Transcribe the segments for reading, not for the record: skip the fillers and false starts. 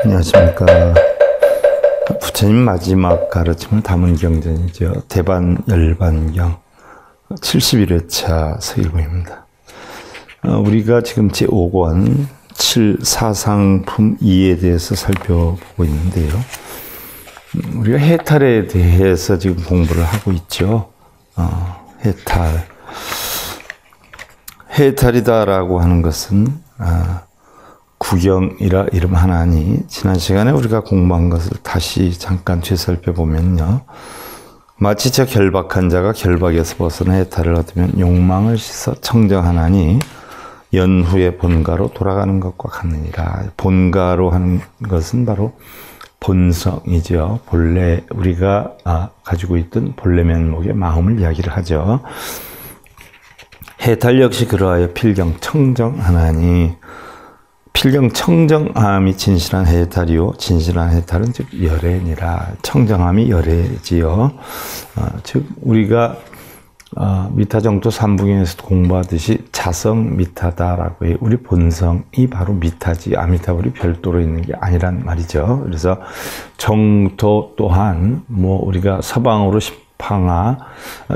안녕하십니까. 부처님 마지막 가르침을 담은 경전이죠. 대반 열반경 71회차 서일보입니다. 우리가 지금 제5권 7사상품 2에 대해서 살펴보고 있는데요. 우리가 해탈에 대해서 지금 공부를 하고 있죠. 해탈이다라고 하는 것은 구경이라 이름 하나니, 지난 시간에 우리가 공부한 것을 다시 잠깐 되살펴보면요. 마치 저 결박한 자가 결박에서 벗어나 해탈을 얻으면 욕망을 씻어 청정하나니 연후의 본가로 돌아가는 것과 같느니라. 본가로 하는 것은 바로 본성이죠. 본래 우리가 가지고 있던 본래 면목의 마음을 이야기를 하죠. 해탈 역시 그러하여 필경 청정하나니, 필경 청정함이 진실한 해탈이요, 진실한 해탈은 즉 열애니라. 청정함이 열애지요. 즉 우리가 미타정토 삼부경에서도 공부하듯이 자성 미타다라고 해요. 우리 본성이 바로 미타지 아미타불이 별도로 있는 게 아니란 말이죠. 그래서 정토 또한 우리가 서방으로 십항하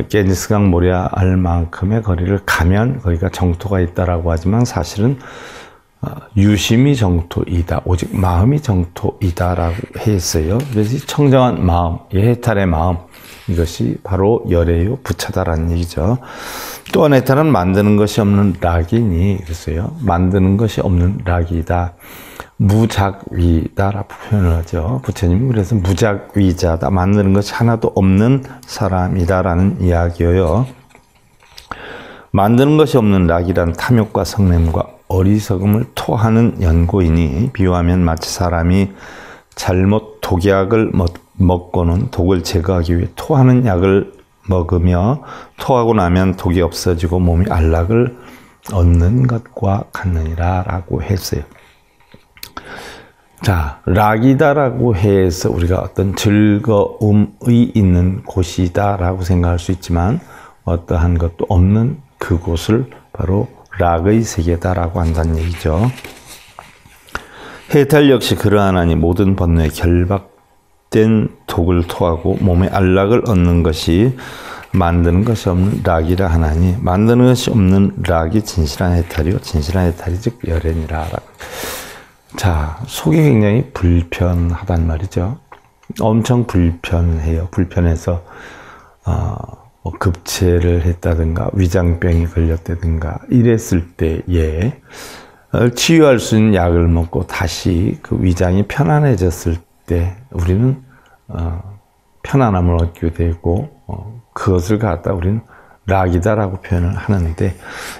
게니스강 모리아 알 만큼의 거리를 가면 거기가 정토가 있다라고 하지만 사실은 유심이 정토이다, 오직 마음이 정토이다라고 했어요. 그래서 청정한 마음, 해탈의 마음, 이것이 바로 열애요 부처다라는 얘기죠. 또한 해탈은 만드는 것이 없는 락이니, 그랬어요. 만드는 것이 없는 락이다, 무작위다라고 표현을 하죠. 부처님은 그래서 무작위자다, 만드는 것이 하나도 없는 사람이다라는 이야기예요. 만드는 것이 없는 락이란 탐욕과 성냄과 어리석음을 토하는 연고이니, 비유하면 마치 사람이 잘못 독약을 먹고는 독을 제거하기 위해 토하는 약을 먹으며 토하고 나면 독이 없어지고 몸이 안락을 얻는 것과 같느니라 라고 했어요. 자, 락이다라고 해서 우리가 어떤 즐거움이 있는 곳이다 라고 생각할 수 있지만, 어떠한 것도 없는 그곳을 바로 락의 세계다라고 한다는 얘기죠. 해탈 역시 그러하나니 모든 번뇌에 결박된 독을 토하고 몸에 안락을 얻는 것이 만드는 것이 없는 락이라 하나니, 만드는 것이 없는 락이 진실한 해탈이요, 진실한 해탈이 즉 열애니라. 자, 속이 굉장히 불편하단 말이죠. 엄청 불편해요. 불편해서 급체를 했다든가 위장병이 걸렸다든가 이랬을 때에 치유할 수 있는 약을 먹고 다시 그 위장이 편안해졌을 때 우리는 편안함을 얻게 되고 그것을 갖다 우리는 락이다라고 표현을 하는데,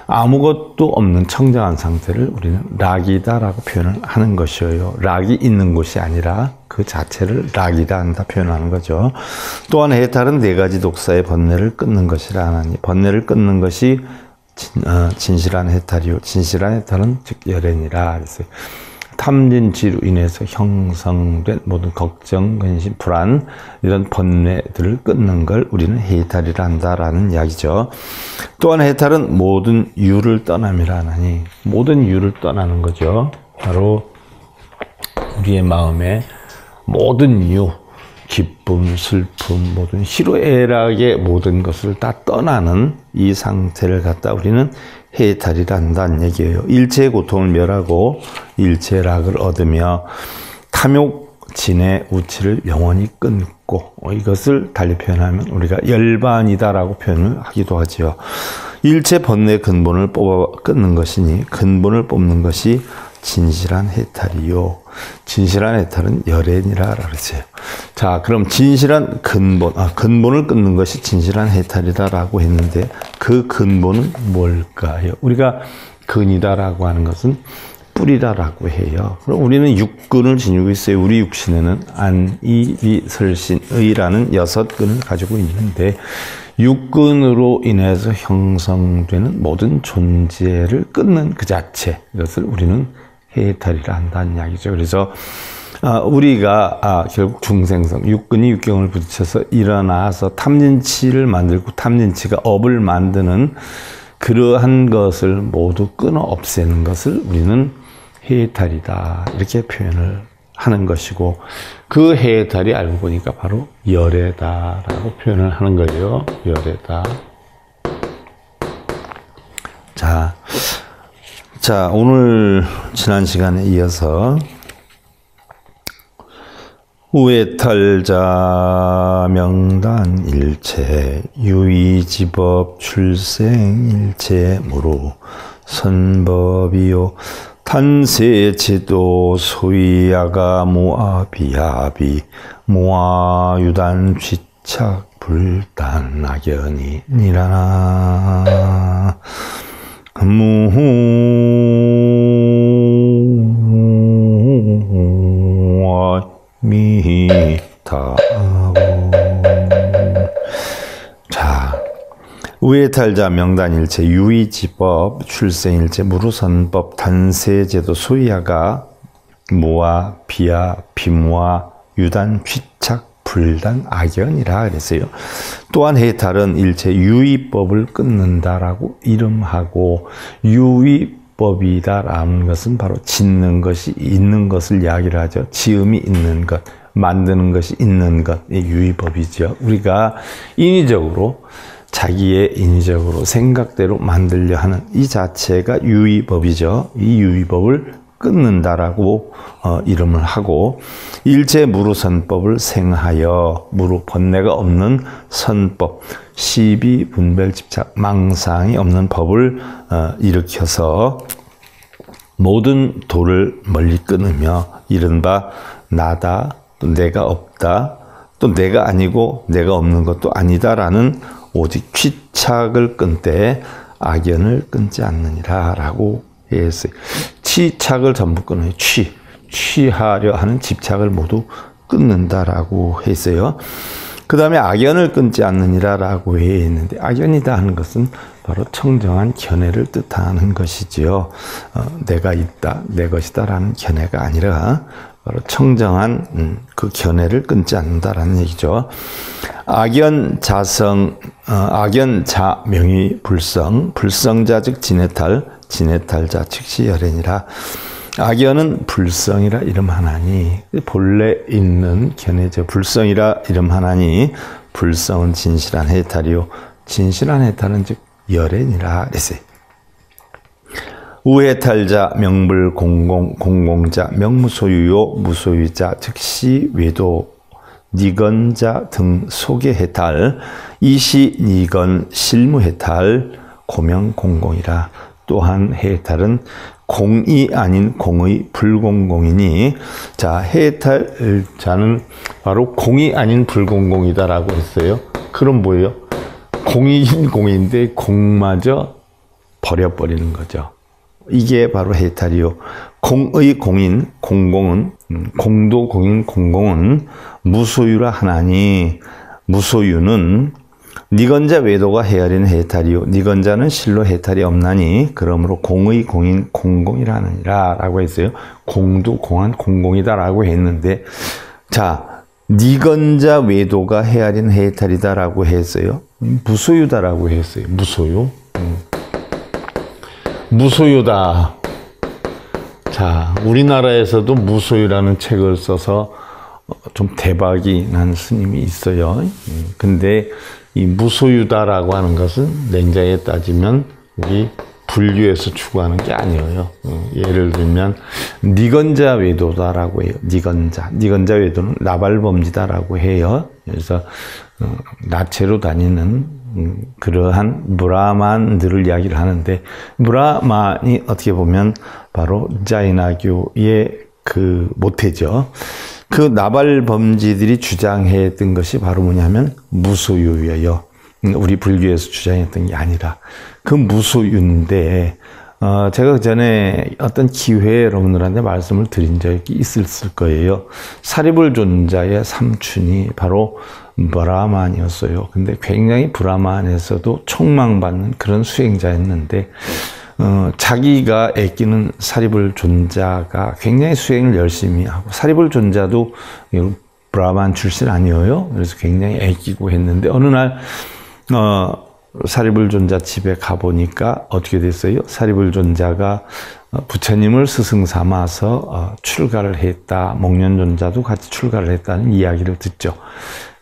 아무것도 없는 청정한 상태를 우리는 락이다라고 표현을 하는 것이에요. 락이 있는 곳이 아니라 그 자체를 락이다 한다 표현하는 거죠. 또한 해탈은 네 가지 독사의 번뇌를 끊는 것이라 하나니, 번뇌를 끊는 것이 진실한 해탈이요, 진실한 해탈은 즉 열애니라 그랬어요. 탐진치로 인해서 형성된 모든 걱정, 근심, 불안, 이런 번뇌들을 끊는 걸 우리는 해탈이라 한다라는 이야기죠. 또한 해탈은 모든 유를 떠남이라 하나니, 모든 유를 떠나는 거죠. 바로 우리의 마음에 모든 유, 기쁨, 슬픔, 모든 희로애락의 모든 것을 다 떠나는 이 상태를 갖다 우리는 해탈이라 한다는 얘기예요. 일체의 고통을 멸하고 일체의 락을 얻으며 탐욕진의 우치를 영원히 끊고, 이것을 달리 표현하면 우리가 열반이다라고 표현을 하기도 하죠. 일체 번뇌의 근본을 뽑아 끊는 것이니 근본을 뽑는 것이 진실한 해탈이요, 진실한 해탈은 열애니라 그랬어요. 자, 그럼 진실한 근본을 끊는 것이 진실한 해탈이다라고 했는데 그 근본은 뭘까요? 우리가 근이다라고 하는 것은 뿌리다라고 해요. 그럼 우리는 육근을 지니고 있어요. 우리 육신에는 안, 이, 비, 설신, 의라는 6근을 가지고 있는데 육근으로 인해서 형성되는 모든 존재를 끊는 그 자체, 이것을 우리는 해탈이라 한다는 이야기죠. 그래서 우리가 결국 중생성, 육근이 육경을 부딪혀서 일어나서 탐진치를 만들고 탐진치가 업을 만드는 그러한 것을 모두 끊어 없애는 것을 우리는 해탈이다, 이렇게 표현을 하는 것이고, 그 해탈이 알고 보니까 바로 열애다라고 표현을 하는 거예요. 열애다. 자, 오늘 지난 시간에 이어서 우해탈자 명단 일체 유의지법 출생일체무로 선법이요 탄세제도 소위야가 모아비야비 모아유단 취착 불단 악연이 니라나 미타고. 자, 우해탈자 명단일체 유의지법 출생일체 무루선법 단세제도 소위야가 모아 비야 비모아 유단 취착 불단 악연이라 그랬어요. 또한 해탈은 일체 유의법을 끊는다라고 이름하고, 유의법이다라는 것은 바로 짓는 것이 있는 것을 이야기를 하죠. 지음이 있는 것, 만드는 것이 있는 것, 이 유의법이죠. 우리가 인위적으로 자기의 인위적으로 생각대로 만들려 하는 이 자체가 유의법이죠. 이 유의법을 끊는다라고 이름을 하고, 일체 무루선법을 생하여, 무루 번뇌가 없는 선법, 시비 분별 집착 망상이 없는 법을 일으켜서 모든 도를 멀리 끊으며, 이른바 나다, 또 내가 없다, 또 내가 아니고 내가 없는 것도 아니다라는 오직 취착을 끊되 악연을 끊지 않느니라 라고 했어요. 취착을 전부 끊어요. 취하려 하는 집착을 모두 끊는다라고 했어요. 그 다음에 악연을 끊지 않느니라 라고 했는데, 악연이다 하는 것은 바로 청정한 견해를 뜻하는 것이지요. 내가 있다, 내 것이다 라는 견해가 아니라 바로 청정한 그 견해를 끊지 않는다라는 얘기죠. 악연자성, 악연자명이 불성, 불성자 즉 진해탈, 진해탈자 즉시 열애니라. 악연은 불성이라 이름하나니, 본래 있는 견해죠. 불성이라 이름하나니, 불성은 진실한 해탈이요 진실한 해탈은 즉 열애니라 그랬어요. 우해탈자 명불 공공자 명무소유요 무소유자 즉시 외도 니건자 등 속의 해탈, 이시 니건 실무해탈 고명공공이라. 또한 해탈은 공이 아닌 공의 불공공이니, 자, 해탈자는 바로 공이 아닌 불공공이다라고 했어요. 그럼 뭐예요? 공이긴 공인데 공마저 버려버리는 거죠. 이게 바로 해탈이요. 공의 공인 공공은, 공도 공인 공공은 무소유라 하나니, 무소유는 니건자 외도가 헤아린 해탈이요 니건자는 실로 해탈이 없나니, 그러므로 공의 공인 공공이라느니라 라고 했어요. 공도 공한 공공이다 라고 했는데, 자, 니건자 외도가 헤아린 해탈이다 라고 했어요. 무소유다 라고 했어요. 무소유. 무소유다. 자, 우리나라에서도 무소유라는 책을 써서 좀 대박이 난 스님이 있어요. 근데 이 무소유다라고 하는 것은 냉자에 따지면 우리 불교에서 추구하는 게 아니에요. 예를 들면 니건자 외도다라고 해요. 니건자 외도는 나발범지다라고 해요. 그래서 나체로 다니는 그러한 브라만들을 이야기를 하는데, 브라만이 어떻게 보면 바로 자이나교의 그 모태죠. 그 나발범지들이 주장했던 것이 바로 뭐냐면 무소유예요. 우리 불교에서 주장했던 게 아니라 그 무소유인데, 제가 전에 어떤 기회에 여러분들한테 말씀을 드린 적이 있을 거예요. 사리불존자의 삼촌이 바로 브라만이었어요. 근데 굉장히 브라만에서도 촉망받는 그런 수행자였는데, 자기가 애끼는 사리불존자가 굉장히 수행을 열심히 하고, 사리불존자도 브라만 출신 아니에요. 그래서 굉장히 애끼고 했는데, 어느 날, 사리불존자 집에 가보니까 어떻게 됐어요? 사리불존자가 부처님을 스승 삼아서 출가를 했다. 목련존자도 같이 출가를 했다는 이야기를 듣죠.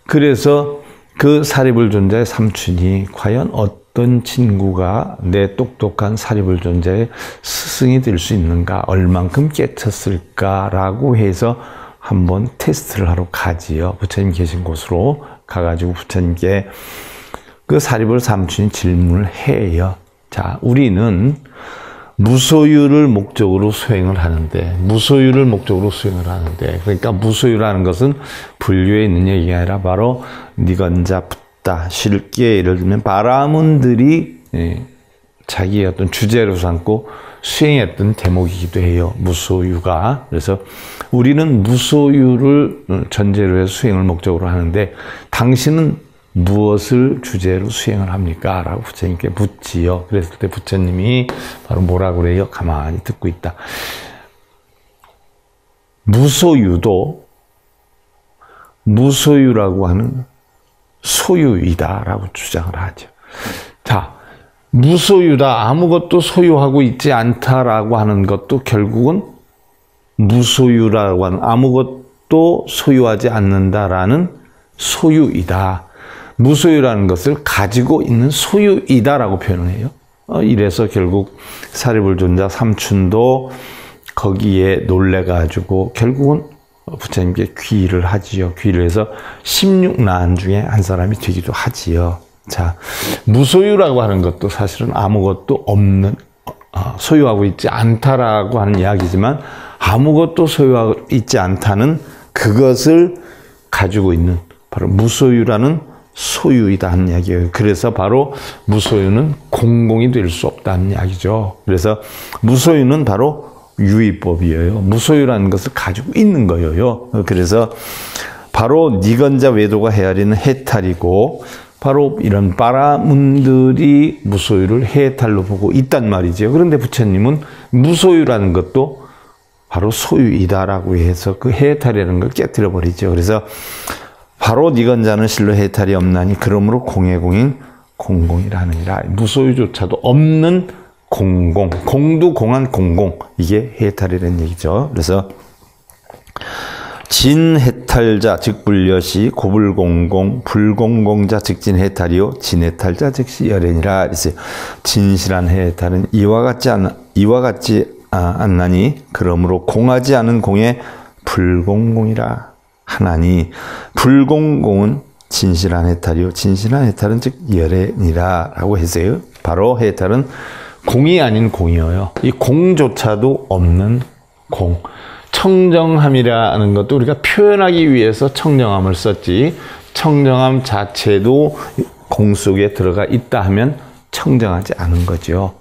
그래서 그 사리불존자의 삼촌이 과연 어떤 친구가 내 똑똑한 사리불존자의 스승이 될 수 있는가, 얼만큼 깨쳤을까라고 해서 한번 테스트를 하러 가지요. 부처님 계신 곳으로 가가지고 부처님께 그 사리불 삼촌이 질문을 해요. 자, 우리는 무소유를 목적으로 수행을 하는데, 그러니까 무소유라는 것은 분류에 있는 얘기가 아니라 바로 니건자 붓다, 쉽게 예를 들면 바라문들이 자기의 어떤 주제로 삼고 수행했던 대목이기도 해요. 무소유가. 그래서 우리는 무소유를 전제로 해서 수행을 목적으로 하는데, 당신은 무엇을 주제로 수행을 합니까? 라고 부처님께 묻지요. 그랬을 때 부처님이 바로 뭐라고 그래요? 가만히 듣고 있다. 무소유라고 하는 소유이다 라고 주장을 하죠. 자, 무소유다, 아무것도 소유하고 있지 않다라고 하는 것도 결국은 무소유라고 하는 아무것도 소유하지 않는다라는 소유이다. 무소유라는 것을 가지고 있는 소유이다라고 표현을 해요. 이래서 결국 사리불존자 삼촌도 거기에 놀래가지고 결국은 부처님께 귀의를 하지요. 귀의를 해서 16난 중에 한 사람이 되기도 하지요. 자, 무소유라고 하는 것도 사실은 아무것도 없는, 소유하고 있지 않다라고 하는 이야기지만, 아무것도 소유하고 있지 않다는 그것을 가지고 있는 바로 무소유라는 소유이다 하는 이야기예요. 그래서 바로 무소유는 공공이 될 수 없다는 이야기죠. 그래서 무소유는 바로 유의법이에요. 무소유라는 것을 가지고 있는 거예요. 그래서 바로 니건자 외도가 헤아리는 해탈이고, 바로 이런 바라문들이 무소유를 해탈로 보고 있단 말이죠. 그런데 부처님은 무소유라는 것도 바로 소유이다라고 해서 그 해탈이라는 걸 깨뜨려 버리죠. 그래서 바로 니건자는 실로 해탈이 없나니 그러므로 공해공인 공공이라느니라. 무소유조차도 없는 공공, 공도 공한 공공, 이게 해탈이라는 얘기죠. 그래서 진해탈자 즉 불여시 고불공공, 불공공자 즉 진해탈이요 진해탈자 즉시 열애니라. 그래서 진실한 해탈은 이와 같지 않나니 그러므로 공하지 않은 공에 불공공이라 하나니, 불공공은 진실한 해탈이요 진실한 해탈은 즉 열애니라 라고 했어요. 바로 해탈은 공이 아닌 공이에요. 이 공조차도 없는 공. 청정함이라는 것도 우리가 표현하기 위해서 청정함을 썼지, 청정함 자체도 공 속에 들어가 있다 하면 청정하지 않은 거죠.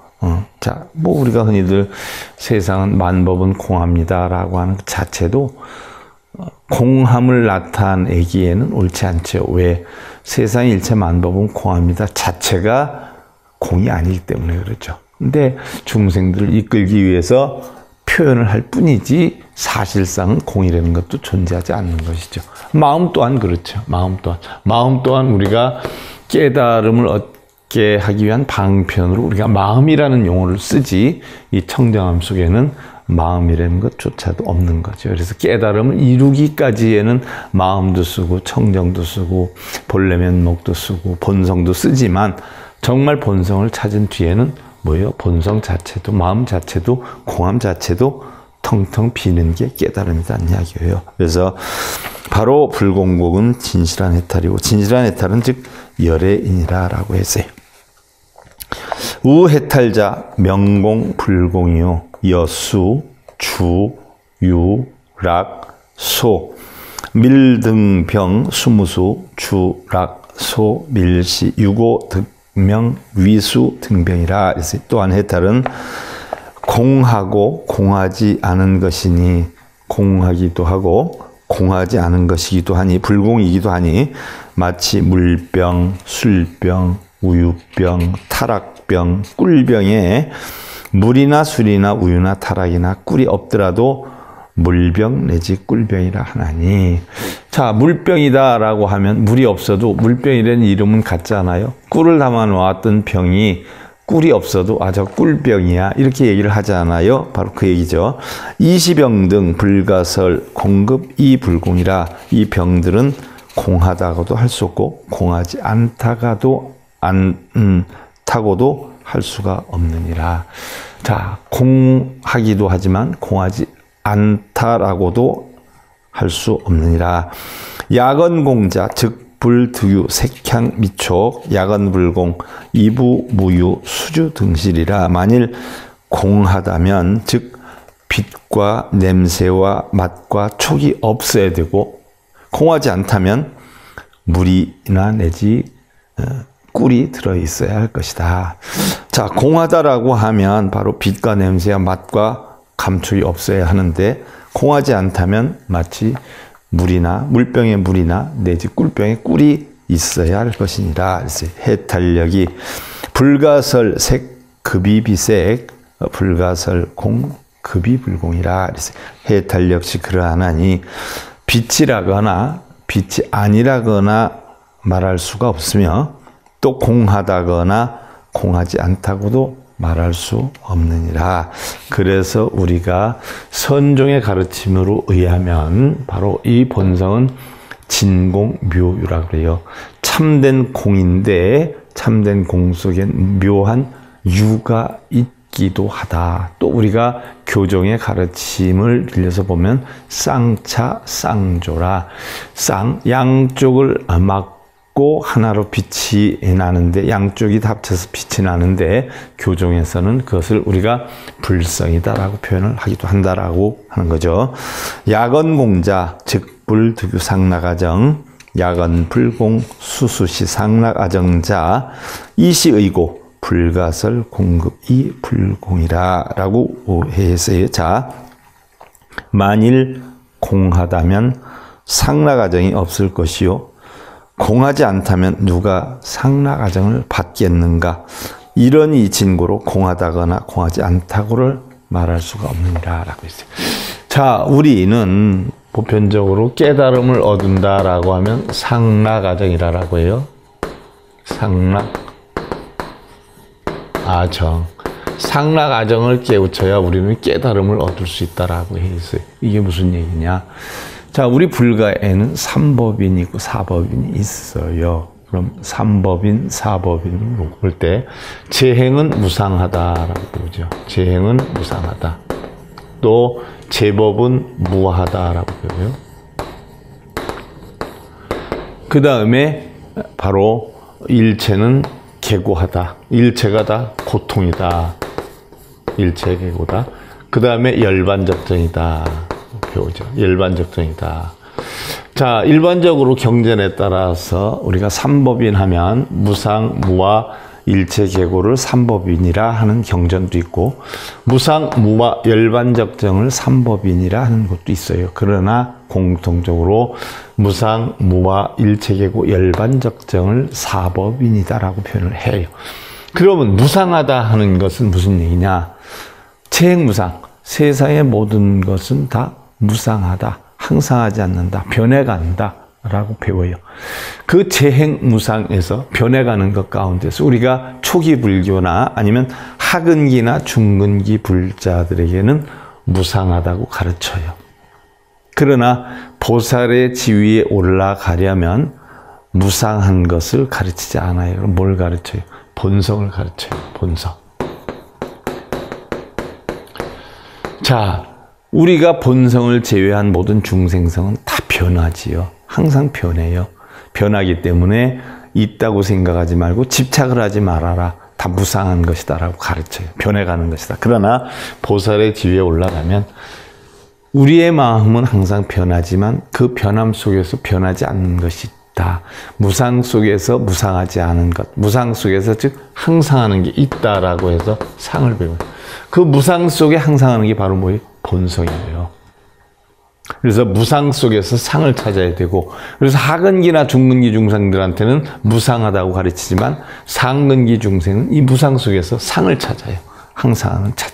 자, 뭐 우리가 흔히들 세상은 만법은 공합니다 라고 하는 그 자체도 공함을 나타내기에는 옳지 않죠. 왜? 세상의 일체 만법은 공합니다 자체가 공이 아니기 때문에 그렇죠. 근데 중생들을 이끌기 위해서 표현을 할 뿐이지 사실상은 공이라는 것도 존재하지 않는 것이죠. 마음 또한 그렇죠. 마음 또한 우리가 깨달음을 얻게 하기 위한 방편으로 우리가 마음이라는 용어를 쓰지, 이 청정함 속에는 마음이라는 것조차도 없는 거죠. 그래서 깨달음을 이루기까지에는 마음도 쓰고 청정도 쓰고 본래면목도 쓰고 본성도 쓰지만, 정말 본성을 찾은 뒤에는 뭐예요? 본성 자체도, 마음 자체도, 공함 자체도 텅텅 비는 게 깨달음이라는 이야기예요. 그래서 바로 불공공은 진실한 해탈이고, 진실한 해탈은 즉 열애이니라 라고 했어요. 우해탈자 명공 불공이요 여수, 주, 유, 락, 소, 밀등병, 수무수, 주, 락, 소, 밀시, 유고, 득명, 위수, 등병이라. 또한 해탈은 공하고 공하지 않은 것이니 공하기도 하고 공하지 않은 것이기도 하니 불공이기도 하니 마치 물병, 술병, 우유병, 타락병, 꿀병에 물이나 술이나 우유나 타락이나 꿀이 없더라도 물병 내지 꿀병이라 하나니. 자, 물병이다라고 하면 물이 없어도 물병이라는 이름은 같잖아요. 꿀을 담아 놓았던 병이 꿀이 없어도 저 꿀병이야 이렇게 얘기를 하잖아요. 바로 그 얘기죠. 이시병 등 불가설 공급 이불공이라. 이 병들은 공하다고도 할 수 없고 공하지 않다고도 할 수가 없느니라. 자, 공하기도 하지만 공하지 않다라고도 할 수 없느니라. 야건공자 즉 불득유 색향 미촉 야건불공 이부무유 수주 등실이라. 만일 공하다면 즉 빛과 냄새와 맛과 촉이 없어야 되고 공하지 않다면 물이나 내지 꿀이 들어있어야 할 것이다. 자, 공하다라고 하면 바로 빛과 냄새와 맛과 감촉이 없어야 하는데 공하지 않다면 마치 물이나 물병에 물이나 내지 꿀병에 꿀이 있어야 할 것이니라. 그래서 해탈력이 불가설 색 급이비색 불가설 공 급이불공이라. 그래서 해탈력시 그러하나니 빛이라거나 빛이 아니라거나 말할 수가 없으며 또 공하다거나 공하지 않다고도 말할 수 없느니라. 그래서 우리가 선종의 가르침으로 의하면 바로 이 본성은 진공묘유라고 그래요. 참된 공인데 참된 공 속엔 묘한 유가 있기도 하다. 또 우리가 교종의 가르침을 빌려서 보면 쌍차 쌍조라. 양쪽을 막고 하나로 빛이 나는데 양쪽이 합쳐서 빛이 나는데 교종에서는 그것을 우리가 불성이다라고 표현을 하기도 한다라고 하는 거죠. 야건공자 즉 불득유 상락아정 야건불공 수수시 상락아정자 이시의고 불가설 공급이 불공이라 라고 했어요. 자, 만일 공하다면 상락아정이 없을 것이요 공하지 않다면 누가 상락아정을 받겠는가. 이런 이 진고로 공하다거나 공하지 않다고를 말할 수가 없느니라 라고 했어요. 자, 우리는 보편적으로 깨달음을 얻는다라고 하면 상락아정이라고 해요. 상락아정을 깨우쳐야 우리는 깨달음을 얻을 수 있다라고 했어요. 이게 무슨 얘기냐? 자, 우리 불가에는 3법인이 있고 4법인이 있어요. 그럼 3법인, 4법인으로 볼 때 재행은 무상하다라고 보죠. 재행은 무상하다. 또 제법은 무하다라고 보고요. 그 다음에 바로 일체는 개고하다. 일체가 다 고통이다. 일체 개고다. 그 다음에 열반적정이다. 배우죠. 열반적정이다. 자, 일반적으로 경전에 따라서 우리가 삼법인 하면 무상, 무와, 일체 계고를 삼법인이라 하는 경전도 있고 무상, 무와 열반적정을 삼법인이라 하는 것도 있어요. 그러나 공통적으로 무상, 무와 일체 계고 열반적정을 사법인이다라고 표현을 해요. 그러면 무상하다 하는 것은 무슨 얘기냐? 체행무상. 세상의 모든 것은 다 무상하다. 항상하지 않는다. 변해간다. 라고 배워요. 그 재행무상에서 변해가는 것 가운데서 우리가 초기 불교나 아니면 하근기나 중근기 불자들에게는 무상하다고 가르쳐요. 그러나 보살의 지위에 올라가려면 무상한 것을 가르치지 않아요. 그럼 뭘 가르쳐요? 본성을 가르쳐요. 본성. 자, 우리가 본성을 제외한 모든 중생성은 다 변하지요. 항상 변해요. 변하기 때문에 있다고 생각하지 말고 집착을 하지 말아라. 다 무상한 것이다 라고 가르쳐요. 변해가는 것이다. 그러나 보살의 지위에 올라가면 우리의 마음은 항상 변하지만 그 변함 속에서 변하지 않는 것이 있다. 무상 속에서 무상하지 않은 것, 무상 속에서 즉 항상하는 게 있다라고 해서 상을 배워요. 그 무상 속에 항상하는 게 바로 뭐예요? 본성이에요. 그래서 무상 속에서 상을 찾아야 되고, 그래서 하근기나 중근기 중생들한테는 무상하다고 가르치지만 상근기 중생은 이 무상 속에서 상을 찾아요. 항상하는 찾.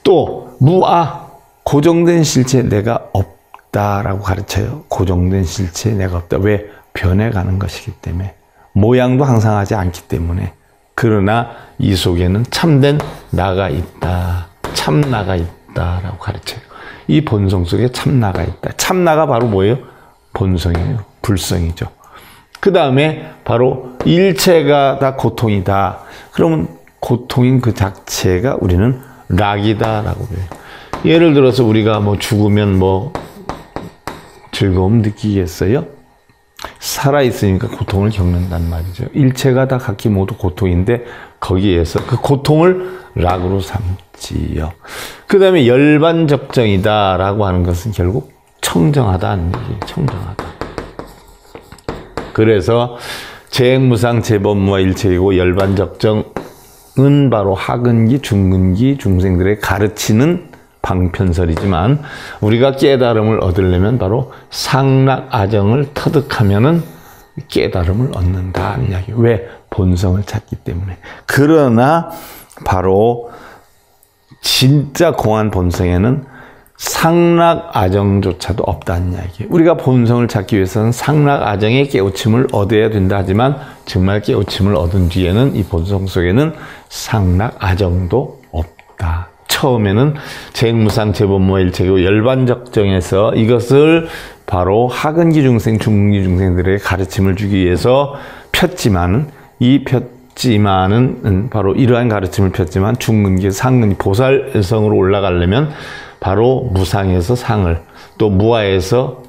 또 무아, 고정된 실체 내가 없다라고 가르쳐요. 고정된 실체 내가 없다. 왜? 변해가는 것이기 때문에. 모양도 항상하지 않기 때문에. 그러나 이 속에는 참된 나가 있다. 참나가 있다라고 가르쳐요. 이 본성 속에 참나가 있다. 참나가 바로 뭐예요? 본성이에요. 불성이죠. 그 다음에 바로 일체가 다 고통이다. 그러면 고통인 그 자체가 우리는 락이다라고 해요. 예를 들어서 우리가 뭐 죽으면 뭐 즐거움 느끼겠어요? 살아있으니까 고통을 겪는단 말이죠. 일체가 다 각기 모두 고통인데 거기에서 그 고통을 락으로 삼지요. 그 다음에 열반적정이다 라고 하는 것은 결국 청정하다는 얘기예요. 청정하다. 그래서 재행무상 재범무와 일체이고 열반적정은 바로 하근기 중근기 중생들의 가르치는 방편설이지만 우리가 깨달음을 얻으려면 바로 상락아정을 터득하면은 깨달음을 얻는다는 이야기예요. 왜? 본성을 찾기 때문에. 그러나 바로 진짜 공한 본성에는 상락아정조차도 없다는 이야기예요. 우리가 본성을 찾기 위해서는 상락아정의 깨우침을 얻어야 된다 하지만 정말 깨우침을 얻은 뒤에는 이 본성 속에는 상락아정도 없다. 처음에는 재행무상 재범무와 일체고 열반적정에서 이것을 바로 하근기 중생, 중근기 중생들에게 가르침을 주기 위해서 폈지만은 바로 이러한 가르침을 폈지만 중근기, 상근기, 보살성으로 올라가려면 바로 무상에서 상을, 또 무아에서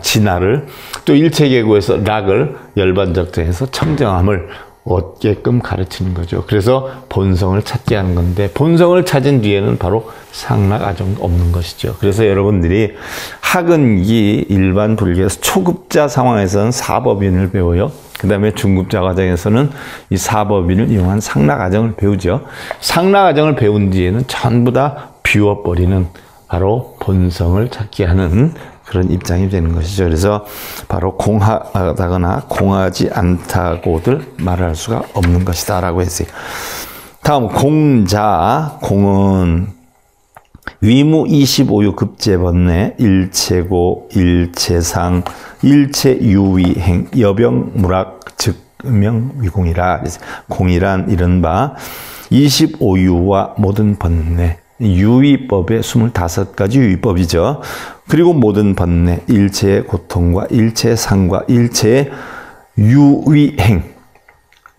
진화를, 또 일체계고에서 락을, 열반적정에서 청정함을 얻게끔 가르치는 거죠. 그래서 본성을 찾게 하는 건데 본성을 찾은 뒤에는 바로 상락아정도 없는 것이죠. 그래서 여러분들이 하근기 일반 불교에서 초급자 상황에서는 사법인을 배워요. 그 다음에 중급자 과정에서는 이 사법인을 이용한 상락아정을 배우죠. 상락아정을 배운 뒤에는 전부 다 비워버리는 바로 본성을 찾게 하는 그런 입장이 되는 것이죠. 그래서 바로 공하다거나 공하지 않다고들 말할 수가 없는 것이다 라고 했어요. 다음 공자, 공은 위무 25유 급제번뇌 일체고 일체상 일체유위행 여병무락 즉명위공이라. 공이란 이른바 25유와 모든 번뇌, 유의법의 25가지 유의법이죠. 그리고 모든 번뇌, 일체의 고통과 일체의 상과 일체의 유의행,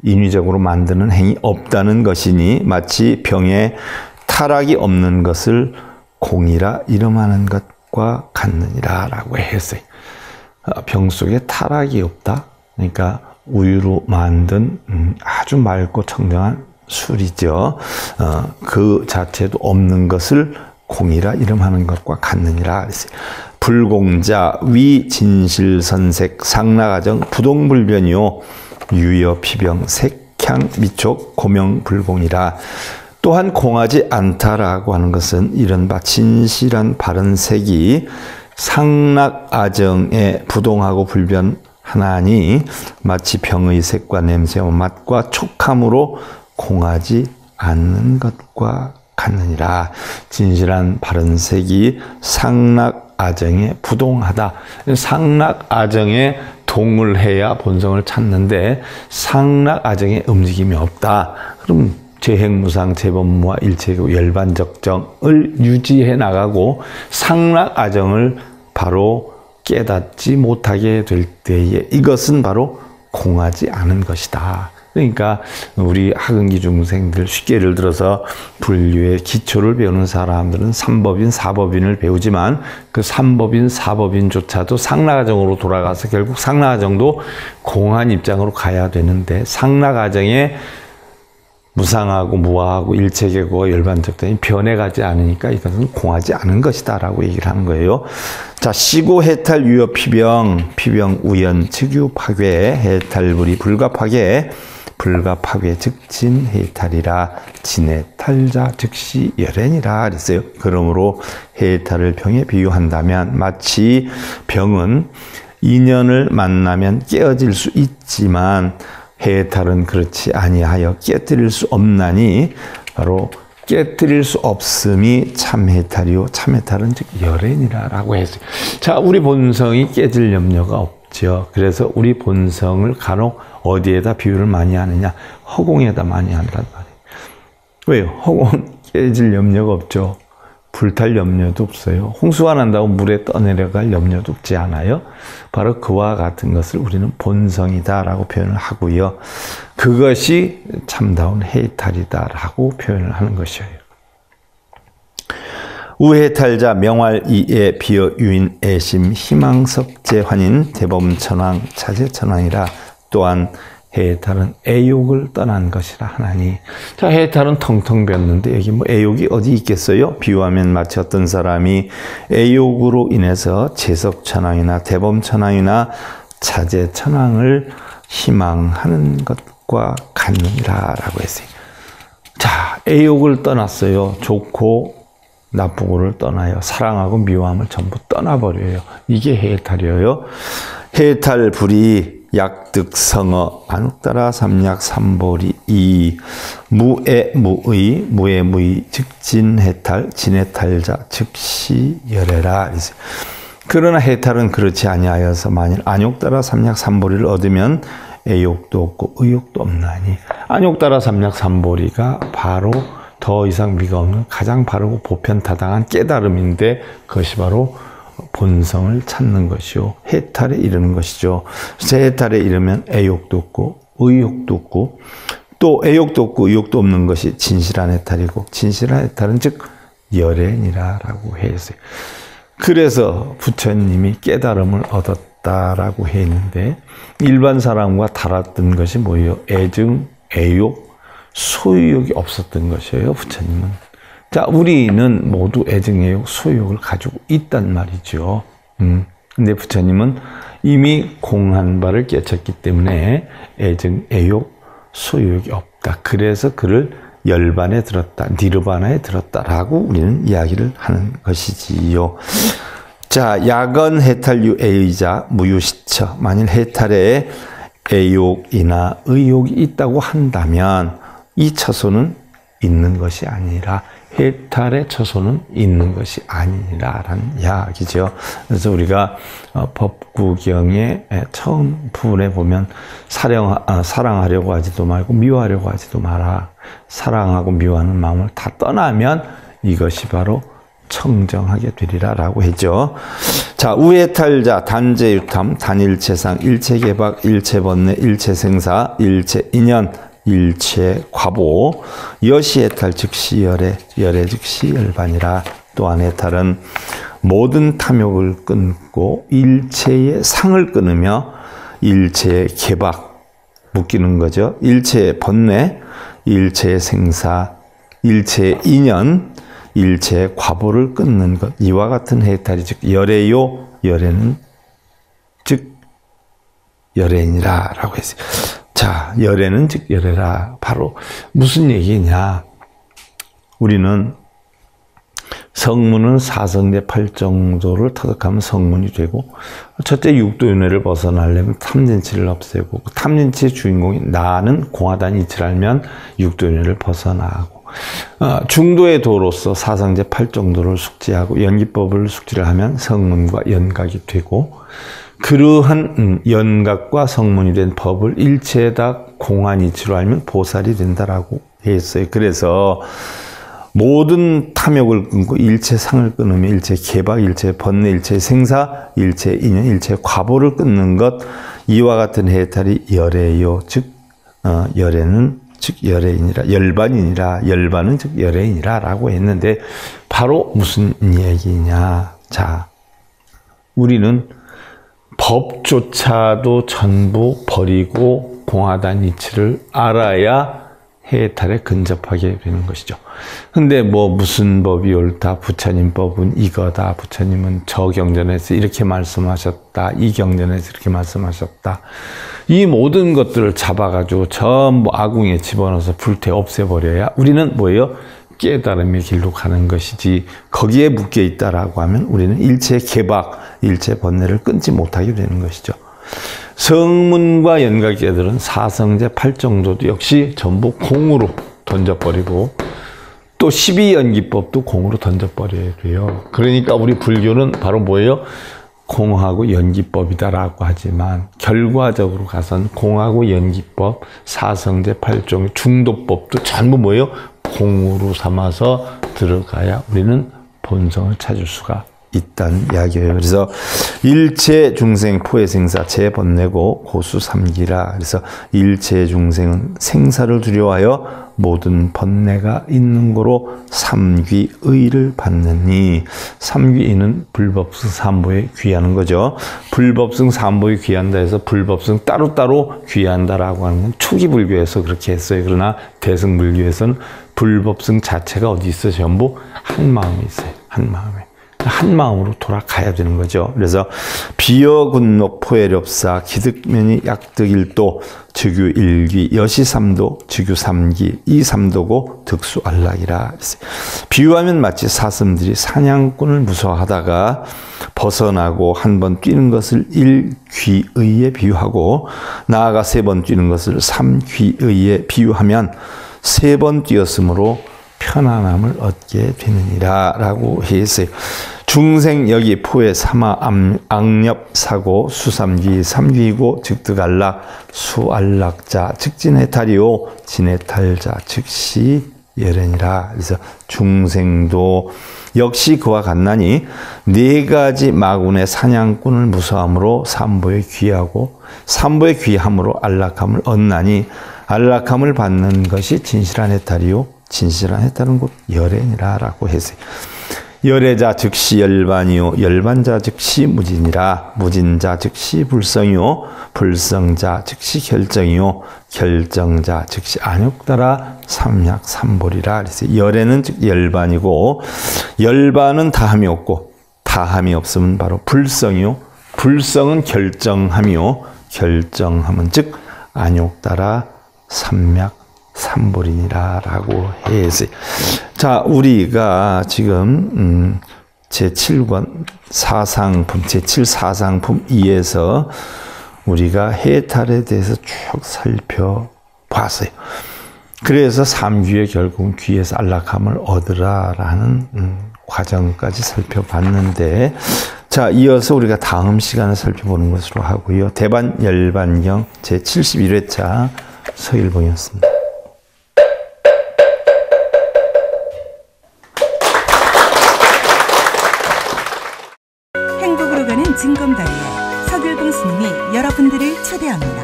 인위적으로 만드는 행위 없다는 것이니 마치 병에 타락이 없는 것을 공이라 이름하는 것과 같느니라 라고 했어요. 병 속에 타락이 없다. 그러니까 우유로 만든 아주 맑고 청정한 술이죠. 그 자체도 없는 것을 공이라 이름하는 것과 같느니라 그랬어요. 불공자 위진실선색 상락아정 부동불변이요 유여 피병 색향 미촉 고명불공이라. 또한 공하지 않다라고 하는 것은 이른바 진실한 바른 색이 상락아정에 부동하고 불변하나니 마치 병의 색과 냄새와 맛과 촉함으로 공하지 않는 것과 같느니라. 진실한 바른 색이 상락아정에 부동하다. 상락아정에 동을 해야 본성을 찾는데 상락아정에 움직임이 없다. 그럼 재행무상 재범무와 일체고 열반적정을 유지해 나가고 상락아정을 바로 깨닫지 못하게 될 때에 이것은 바로 공하지 않은 것이다. 그러니까 우리 하근기 중생들 쉽게 예를 들어서 불교의 기초를 배우는 사람들은 삼법인, 사법인을 배우지만 그 삼법인, 사법인조차도 상락아정으로 돌아가서 결국 상락아정도 공한 입장으로 가야 되는데 상락아정에 무상하고 무아하고 일체계고가 열반적단이 변해가지 않으니까 이것은 공하지 않은 것이다 라고 얘기를 하는 거예요. 자, 시고 해탈 유여 피병 우연 즉유 파괴 해탈불이 불가파괴 불가파괴 즉진 해탈이라 진해탈자 즉시 열애니라 그랬어요. 그러므로 해탈을 병에 비유한다면 마치 병은 인연을 만나면 깨어질 수 있지만 해탈은 그렇지 아니하여 깨뜨릴 수 없나니 바로 깨뜨릴 수 없음이 참해탈이요 참해탈은 즉 열애니라 라고 했어요. 자, 우리 본성이 깨질 염려가 없죠. 그래서 우리 본성을 간혹 어디에다 비유를 많이 하느냐, 허공에다 많이 한단 말이에요. 왜요? 허공은 깨질 염려가 없죠. 불탈 염려도 없어요. 홍수가 난다고 물에 떠내려갈 염려도 없지 않아요? 바로 그와 같은 것을 우리는 본성이다라고 표현을 하고요. 그것이 참다운 해탈이다라고 표현을 하는 것이에요. 우해탈자 명활이에 비어 유인 애심 희망석재 환인 대범천왕 차제천왕이라 또한 해탈은 애욕을 떠난 것이라 하나니. 자, 해탈은 텅텅 비었는데 여기 뭐 애욕이 어디 있겠어요? 비유하면 마치 어떤 사람이 애욕으로 인해서 재석천왕이나 대범천왕이나 차제천왕을 희망하는 것과 같느니라 라고 했어요. 자, 애욕을 떠났어요. 좋고 나쁘고를 떠나요. 사랑하고 미워함을 전부 떠나버려요. 이게 해탈이에요. 해탈불이 약득성어 안욱따라 삼약삼보리 이 무애무의 무애무의 즉진해탈 진해탈자 즉시 열애라. 그러나 해탈은 그렇지 아니하여서 만일 안욕따라 삼약삼보리를 얻으면 애욕도 없고 의욕도 없나니. 안욕따라 삼약삼보리가 바로 더 이상 미가 없는 가장 바르고 보편타당한 깨달음인데 그것이 바로 본성을 찾는 것이요 해탈에 이르는 것이죠. 그래서 해탈에 이르면 애욕도 없고 의욕도 없고 또 애욕도 없고 의욕도 없는 것이 진실한 해탈이고 진실한 해탈은 즉 열애니라 라고 했어요. 그래서 부처님이 깨달음을 얻었다라고 했는데 일반 사람과 달랐던 것이 뭐예요? 애증, 애욕, 소유욕이 없었던 것이에요. 부처님은. 자, 우리는 모두 애증, 애욕, 소유욕을 가지고 있단 말이죠. 근데 부처님은 이미 공한 바를 깨쳤기 때문에 애증, 애욕, 소유욕이 없다. 그래서 그를 열반에 들었다, 니르바나에 들었다라고 우리는 이야기를 하는 것이지요. 자, 야건 해탈유 애의자 무유시처. 만일 해탈에 애욕이나 의욕이 있다고 한다면 이 처소는 있는 것이 아니라 해탈의 처소는 있는 것이 아니라라는 이야기죠. 그래서 우리가 법구경의 처음 부분에 보면 사랑하려고 하지도 말고 미워하려고 하지도 마라. 사랑하고 미워하는 마음을 다 떠나면 이것이 바로 청정하게 되리라 라고 했죠. 자, 우해탈자 단재유탐 단일체상 일체개박 일체번뇌 일체생사 일체인연 일체과보 여시해탈 즉시 열애 열애 즉시 열반이라. 또한 해탈은 모든 탐욕을 끊고 일체의 상을 끊으며 일체의 개박 묶이는 거죠. 일체의 번뇌 일체의 생사 일체의 인연 일체의 과보를 끊는 것. 이와 같은 해탈이 즉 열애요 열애는 즉 열애니라 라고 했어요. 자, 열애는 즉 열애라. 바로 무슨 얘기냐. 우리는 성문은 사성제 8정도를 터득하면 성문이 되고 첫째 육도윤회를 벗어나려면 탐진치를 없애고 그 탐진치의 주인공이 나는 공하다는 이치를 알면 육도윤회를 벗어나고 중도의 도로서 사상제 8정도를 숙지하고 연기법을 숙지를 하면 성문과 연각이 되고 그러한 연각과 성문이 된 법을 일체에 다 공한 이치로 알면 보살이 된다라고 했어요. 그래서 모든 탐욕을 끊고 일체 상을 끊으며 일체 개박, 일체 번뇌, 일체 생사, 일체 인연, 일체 과보를 끊는 것. 이와 같은 해탈이 열애요. 즉 열애는 즉 열애이니라. 열반이니라. 열반은 즉 열애이니라 라고 했는데 바로 무슨 얘기냐. 자, 우리는 법조차도 전부 버리고 공하다는 이치를 알아야 해탈에 근접하게 되는 것이죠. 근데 뭐 무슨 법이 옳다, 부처님 법은 이거다, 부처님은 저 경전에서 이렇게 말씀하셨다, 이 경전에서 이렇게 말씀하셨다, 이 모든 것들을 잡아가지고 전부 아궁이에 집어넣어서 불태 없애버려야 우리는 뭐예요? 깨달음의 길로 가는 것이지, 거기에 묶여 있다라고 하면 우리는 일체 개박, 일체 번뇌를 끊지 못하게 되는 것이죠. 성문과 연각계들은 사성제 8정도도 역시 전부 공으로 던져버리고, 또 12연기법도 공으로 던져버려야 돼요. 그러니까 우리 불교는 바로 뭐예요? 공하고 연기법이다라고 하지만 결과적으로 가선 공하고 연기법, 사성제 8종, 중도법도 전부 뭐예요? 공으로 삼아서 들어가야 우리는 본성을 찾을 수가 있다는 이야기예요. 그래서 일체 중생 포해생사 재번뇌고 고수 삼기라. 그래서 일체 중생은 생사를 두려워하여 모든 번뇌가 있는 거로 삼귀의를 받느니, 삼귀의는 불법승 삼보에 귀하는 거죠. 불법승 삼보에 귀한다 해서 불법승 따로따로 귀한다라고 하는 건 초기 불교에서 그렇게 했어요. 그러나 대승불교에서는 불법승 자체가 어디 있어요? 전부 한 마음에 있어요. 한 마음에. 한 마음으로 돌아가야 되는 거죠. 그래서 비여군록 포해렵사 기득면이 약득일도 즉유 일귀 여시삼도 즉유 삼기 이 삼도고 득수 안락이라. 비유하면 마치 사슴들이 사냥꾼을 무서워하다가 벗어나고 한 번 뛰는 것을 일귀의에 비유하고 나아가 3번 뛰는 것을 삼귀의에 비유하면 3번 뛰었으므로 편안함을 얻게 되느니라 라고 했어요. 중생 여기 포해 삼아 악nhập 사고 수삼귀 삼귀이고 즉득안락 수안락자 즉진해탈이요 진해탈자 즉시 예련이라. 그래서 중생도 역시 그와 같나니 4가지 마군의 사냥꾼을 무서함으로 삼보에 귀하고 삼보에 귀함으로 안락함을 얻나니 안락함을 받는 것이 진실한 해탈이요 진실한 해탈은 곧 열애니라 라고 했어요. 열애자 즉시 열반이요 열반자 즉시 무진이라. 무진자 즉시 불성이요 불성자 즉시 결정이요 결정자 즉시 안욕따라 삼약 삼보리라. 그래서 열애는 즉 열반이고, 열반은 다함이 없고 다함이 없으면 바로 불성이요 불성은 결정함이요 결정함은 즉 안욕따라 삼약 삼보리니라 라고 해서, 자, 우리가 지금 제7권 사상품, 제7사상품 2에서 우리가 해탈에 대해서 쭉 살펴봤어요. 그래서 삼귀에 결국은 귀에서 안락함을 얻으라라는 과정까지 살펴봤는데, 자, 이어서 우리가 다음 시간에 살펴보는 것으로 하고요. 대반열반경 제71회차 서일봉이었습니다. 진검다리에 서길봉 스님이 여러분들을 초대합니다.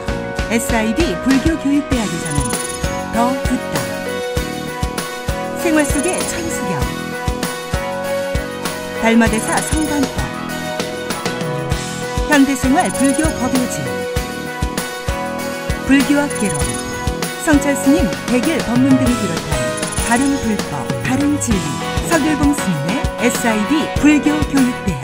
SIB 불교교육대학에서는 더 듣다, 생활 속의 천수경, 달마대사 성관법, 현대생활 불교 법요지, 불교학 개론, 성찰스님 백일 법문 등을 비롯한 다른 불법, 다른 진리, 서길봉 스님의 SIB 불교교육대